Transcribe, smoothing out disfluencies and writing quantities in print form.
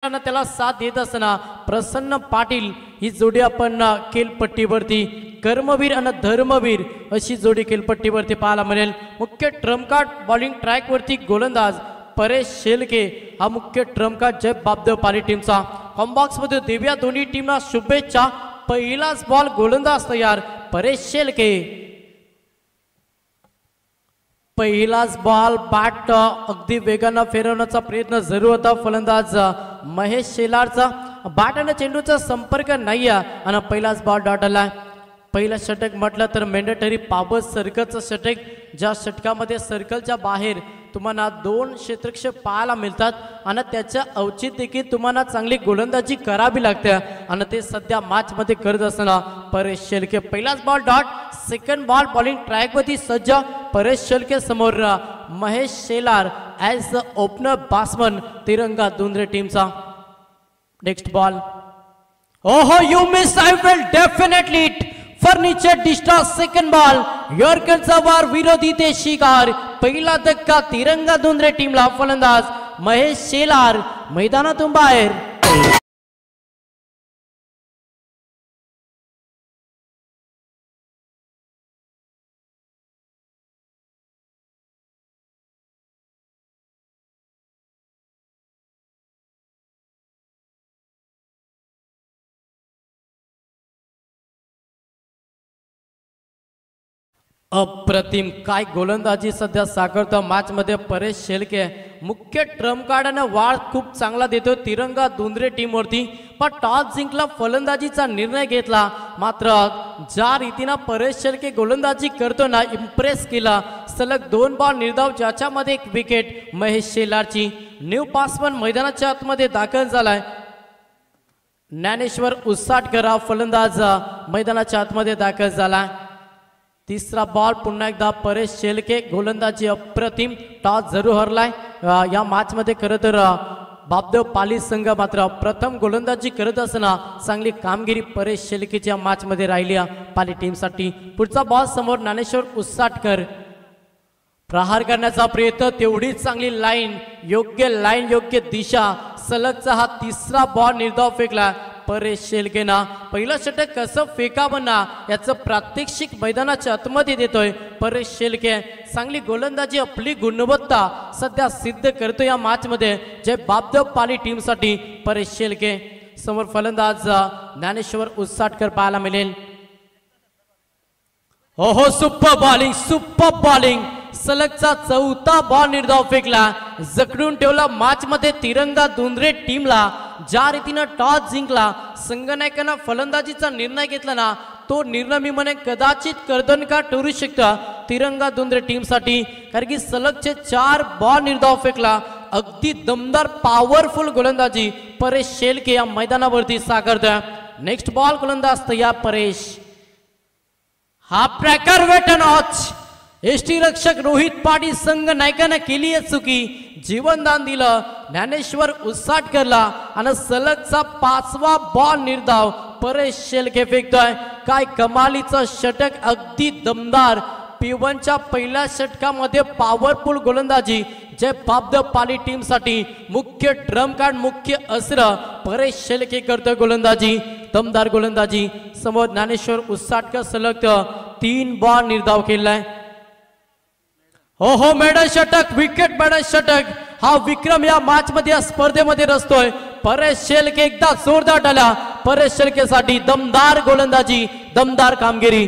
त्याला साथ देत असताना प्रसन्न पाटील ही जोडी आपण खेळपट्टीवरती कर्मवीर आणि धर्मवीर अशी जोडी खेळपट्टीवरती पाहायला मिळेल। मुख्य ट्रम्प कार्ड बॉलिंग ट्रॅक वरती गोलंदाज परेश शेलके हा मुख्य ट्रम्प कार्ड जय बापदेव पाली टीमचा। कॉम्बॉक्स मध्ये देव्या दोन्ही टीमना शुभेच्छा। पहिलाच बॉल गोलंदाज तयार परेश शेलके। पहिलाच बॉल बॅट अगदी वेगाने फिरवण्याचा प्रयत्न जरूर होता फलंदाज महेश शेलारचा। बॅट आणि चेंडूचा संपर्क नाही आणि पहिलाच बॉल डॉट आला। पहिला षटक म्हटलं तर मॅन्डेटरी पावर सर्कलचं षटक, ज्या षटकामध्ये सर्कलच्या बाहेर तुम्हाला 2 क्षेत्रक्षेप पाहायला मिळतात आणि त्याच्या औचित्य देखील तुम्हाला चांगली गोलंदाजी करावी लागते आणि ते सध्या मॅच मध्ये करत असताना परेश शेलके। पहिलाच ball dot, second ball bowling track वरती सज्ज परेश शेलके समोर Mahesh Shelar as the opener batsman Tiranga Dundre टीमचा। नेक्स्ट बॉल, ओहो you miss, I will definitely furniture destroy. Second ball यॉर्करचा वार विरोधी ते शिकार। पहिला धक्का तिरंगा दुंद्रे टीमला। फलंदाज महेश शेलार मैदानातून बाहेर। अप्रतिम काय गोलंदाजी सध्या साकारतो मॅच मध्ये परेश शेलके। मुख्य ट्रम्प कार्डाने वाळ खूप चांगला देतो तिरंगा दुंद्रे टीम वरती, पण टॉस जिंकला, फलंदाजीचा निर्णय घेतला। मात्र ज्या रीतीने परेश शेलके गोलंदाजी करतो ना, इम्प्रेस केला। सलग 2 बॉल निर्धाव, ज्याच्यामध्ये 1 विकेट महेश शेलारची। न्यू बॅट्समन मैदानाच्या आतमध्ये दाखल झालाय। ज्ञानेश्वर उसाटकर हा फलंदाज मैदानाच्या आतमध्ये दाखल झाला। तिसरा बॉल पुन्हा एकदा परेश शेलके, गोलंदाजी अप्रतिम। टॉस जरूर हरलाय या मॅच मध्ये। खरं तर बापदेव पाली संघ मात्र प्रथम गोलंदाजी करत असताना चांगली कामगिरी परेश शेलकेच्या मॅच मध्ये राहिली पाली टीमसाठी। पुढचा बॉल समोर ज्ञानेश्वर उसाटकर, प्रहार करण्याचा प्रयत्न, तेवढीच चांगली लाईन, योग्य दिशा। सलगचा हा तिसरा बॉल निर्धाव फेकला परेश शेलकेना। पहिला षटक कसं फेकावं ना याचं प्रात्यक्षिक मैदानाच्या आतमध्ये देतोय परेश शेलके। चांगली गोलंदाजी, आपली गुणवत्ता सध्या सिद्ध करतो या मॅच मध्ये जय बापदेव पाली टीमसाठी परेश शेलके। समोर फलंदाज ज्ञानेश्वर उसाटकर पाहायला मिळेल। हो सुपर बॉलिंग। सलगचा चौथा बॉल निर्धाव फेकला, जखडून ठेवला मॅच मध्ये तिरंगा दुंद्रे टीमला। ज्या रीतीने टॉस जिंकला, संघनायकांना फलंदाजीचा निर्णय घेतला ना, तो निर्णय मी म्हणे कदाचित कर्दनका ठरू शकता तिरंगा दुंद्रे टीमसाठी, कारण की सलगचे 4 बॉल निर्धाव फेकला। अगदी दमदार पॉवरफुल गोलंदाजी परेश शेलके या मैदानावरती साकारतोय। नेक्स्ट बॉल गोलंदाज तयार Paresh. Half tracker wait and watch. ST रक्षक रोहित पाटील संघ नायकाने केली आहे चुकी, जीवनदान दिलं ज्ञानेश्वर उसाटकरला आणि सलगचा 5वा बॉल निर्धाव परेश शेलके फेकतोय। काय कमालीचं षटक, अगदी दमदार। P1च्या पहिल्या षटकामध्ये पॉवरफुल गोलंदाजी जय बापदेव पाली टीमसाठी। मुख्य ट्रम्प कार्ड, मुख्य अस्त्र परेश शेलके करतोय गोलंदाजी, दमदार गोलंदाजी। समोर ज्ञानेश्वर उसाटकर सलग 3 बॉल निर्धाव केलाय। हो मेडल षटक, विकेट मेडल षटक हा विक्रम या मॅच मध्ये, या स्पर्धेमध्ये रचतोय परेश शेलके। एकदा जोरदार आला परेश शेलकेसाठी, दमदार गोलंदाजी, दमदार कामगिरी।